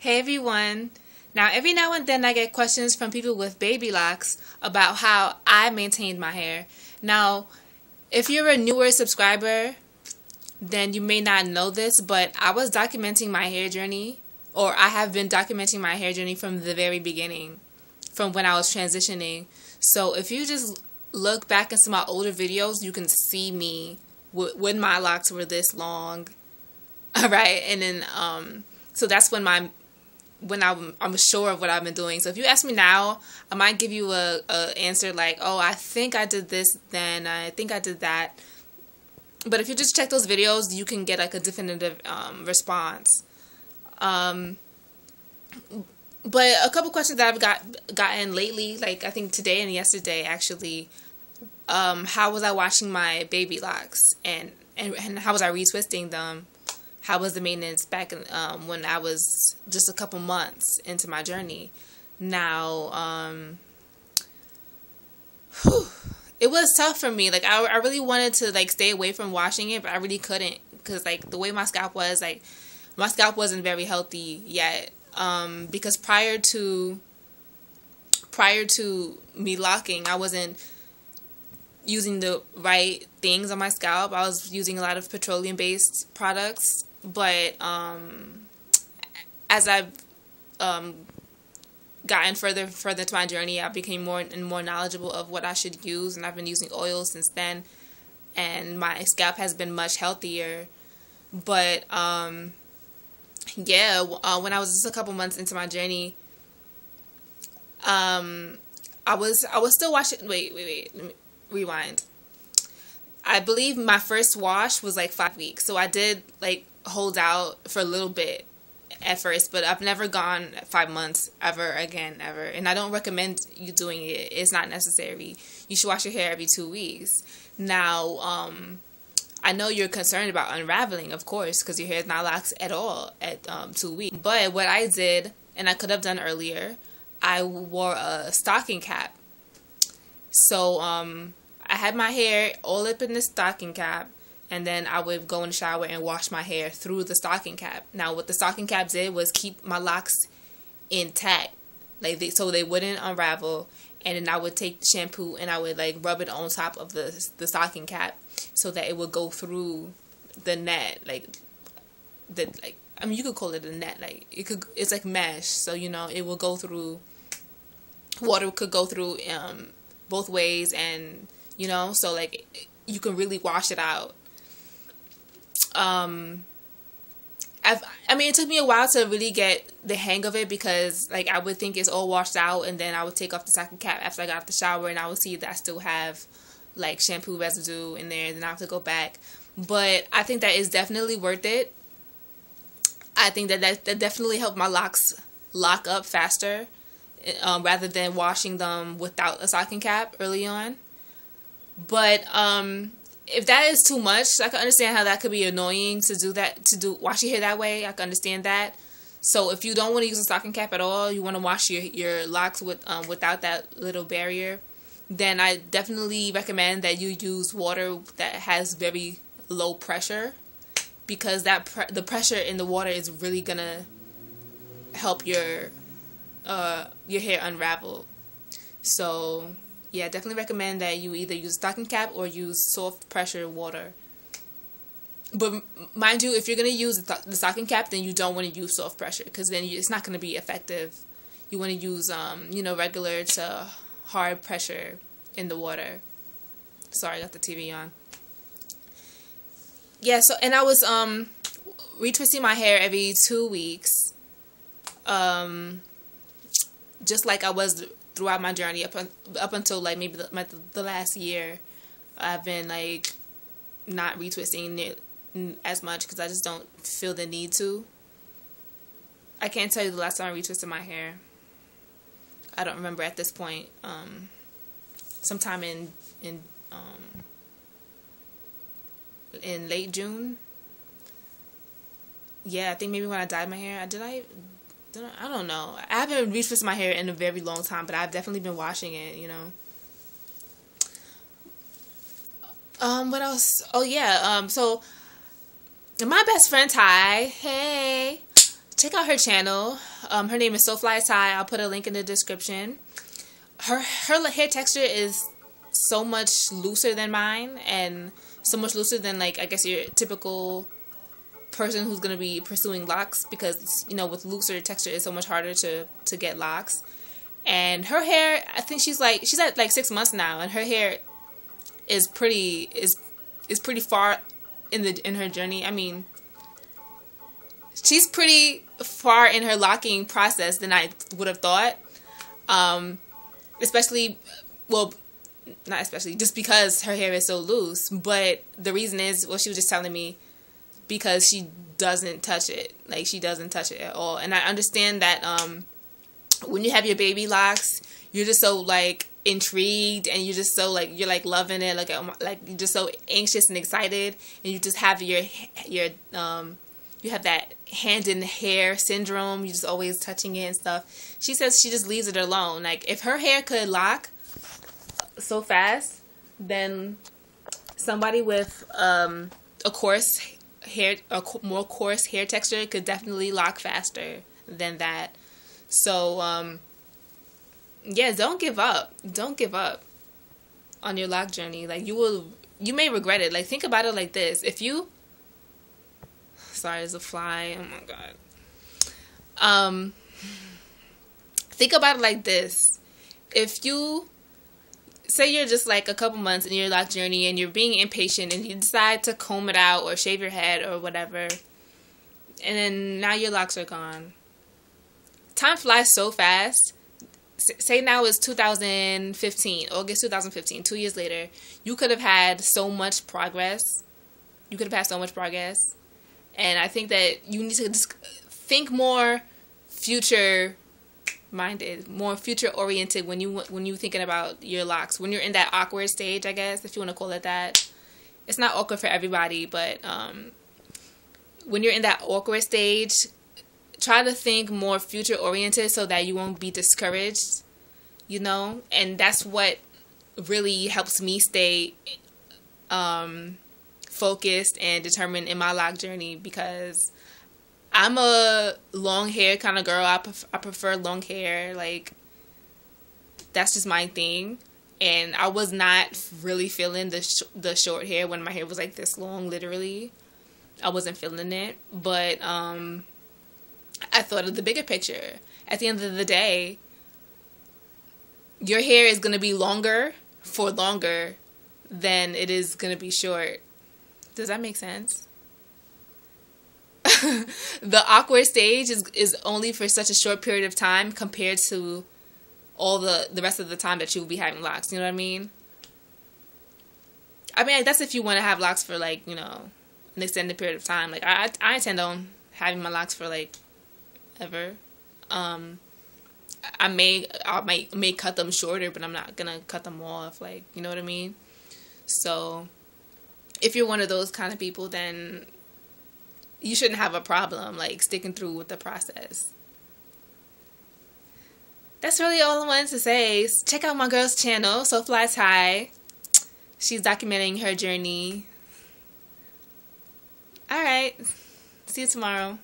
Hey everyone. Now, every now and then I get questions from people with baby locks about how I maintained my hair. Now, if you're a newer subscriber, then you may not know this, but I was documenting my hair journey, or I have been documenting my hair journey from the very beginning, from when I was transitioning. So if you just look back into my older videos, you can see me when my locks were this long. All right, and then so that's when I'm sure of what I've been doing. So if you ask me now, I might give you a answer like, oh, I think I did this, then I think I did that. But if you just check those videos, you can get like a definitive response. But a couple questions that I've gotten lately, like I think today and yesterday actually, how was I washing my baby locks, and how was I retwisting them? How was the maintenance back when I was just a couple months into my journey? Now, it was tough for me. Like I really wanted to like stay away from washing it, but I really couldn't because like the way my scalp was, like my scalp wasn't very healthy yet. Because prior to me locking, I wasn't using the right things on my scalp. I was using a lot of petroleum based products. But as I've gotten further to my journey, I became more and more knowledgeable of what I should use, and I've been using oil since then, and my scalp has been much healthier. But yeah, when I was just a couple months into my journey, I was still washing. Wait, let me rewind. I believe my first wash was like 5 weeks, so I did like hold out for a little bit at first, but I've never gone 5 months ever again, ever. And I don't recommend you doing it. It's not necessary. You should wash your hair every 2 weeks. Now, I know you're concerned about unraveling, of course, because your hair is not locked at all at 2 weeks. But what I did, and I could have done earlier, I wore a stocking cap. So I had my hair all up in the stocking cap, and then I would go in the shower and wash my hair through the stocking cap. Now, what the stocking cap did was keep my locks intact, like so they wouldn't unravel. And then I would take the shampoo and I would like rub it on top of the stocking cap so that it would go through the net, I mean, you could call it a net, like it's like mesh, so it will go through. Water could go through both ways, and so like you can really wash it out. I mean, it took me a while to really get the hang of it, because like I would think it's all washed out, and then I would take off the stocking cap after I got out the shower, and I would see that I still have like shampoo residue in there, and then I have to go back. But I think that is definitely worth it. I think that definitely helped my locks lock up faster, rather than washing them without a stocking cap early on. But if that is too much, I can understand how that could be annoying to wash your hair that way. I can understand that. So if you don't want to use a stocking cap at all, you want to wash your locks without that little barrier, then I definitely recommend that you use water that has very low pressure, because the pressure in the water is really gonna help your hair unravel. So yeah, definitely recommend that you either use a stocking cap or use soft pressure water. But mind you, if you're going to use the stocking cap, then you don't want to use soft pressure, because then it's not going to be effective. You want to use, regular to hard pressure in the water. Sorry, I got the TV on. Yeah, so, and I was retwisting my hair every 2 weeks. Just like I was throughout my journey up until like maybe the last year. I've been like not retwisting it as much because I just don't feel the need to. I can't tell you the last time I retwisted my hair. I don't remember at this point. Sometime in late June. Yeah, I think maybe when I dyed my hair. I don't know. I haven't retwisted my hair in a very long time, but I've definitely been washing it, What else? Oh, yeah. So, my best friend, Ty, hey, check out her channel. Her name is Soulfly Ty. I'll put a link in the description. Her hair texture is so much looser than mine, and so much looser than, like, I guess your typical person who's going to be pursuing locks, because, you know, with looser texture it's so much harder to get locks. And her hair, I think she's at like 6 months now, and her hair is pretty far in her journey. I mean, she's pretty far in her locking process than I would have thought. Especially, well, not especially, just because her hair is so loose. But the reason is, well, she was just telling me, because she doesn't touch it. Like, she doesn't touch it at all. And I understand that when you have your baby locks, you're just so, like, intrigued, and you're just so, like, you're, like, loving it. Like you're just so anxious and excited. And you just have you have that hand in hair syndrome. You're just always touching it and stuff. She says she just leaves it alone. Like, if her hair could lock so fast, then somebody with a more coarse hair texture could definitely lock faster than that. So yeah, don't give up. Don't give up on your lock journey. Like, you may regret it. Like, think about it like this. If you, sorry, there's a fly. Oh my god. Think about it like this. If you say you're just like a couple months in your lock journey and you're being impatient and you decide to comb it out or shave your head or whatever, and then now your locks are gone. Time flies so fast. Say now it's 2015, August 2015, 2 years later. You could have had so much progress. And I think that you need to just think more future-minded, more future-oriented when you're thinking about your locks. When you're in that awkward stage, I guess, if you want to call it that. It's not awkward for everybody, but when you're in that awkward stage, try to think more future-oriented so that you won't be discouraged, you know? And that's what really helps me stay focused and determined in my lock journey, because I'm a long hair kind of girl. I prefer long hair. Like, that's just my thing. And I was not really feeling the short hair when my hair was like this long, literally. I wasn't feeling it. But I thought of the bigger picture. At the end of the day, your hair is going to be longer for longer than it is going to be short. Does that make sense? The awkward stage is only for such a short period of time compared to all the rest of the time that you will be having locks. You know what I mean? I mean, that's if you want to have locks for, like, you know, an extended period of time. Like, I intend on having my locks for, like, ever. I may cut them shorter, but I'm not gonna cut them off. Like, you know what I mean? So, if you're one of those kind of people, then you shouldn't have a problem, like, sticking through with the process. That's really all I wanted to say. Check out my girl's channel, Soulfly Ty. She's documenting her journey. Alright. See you tomorrow.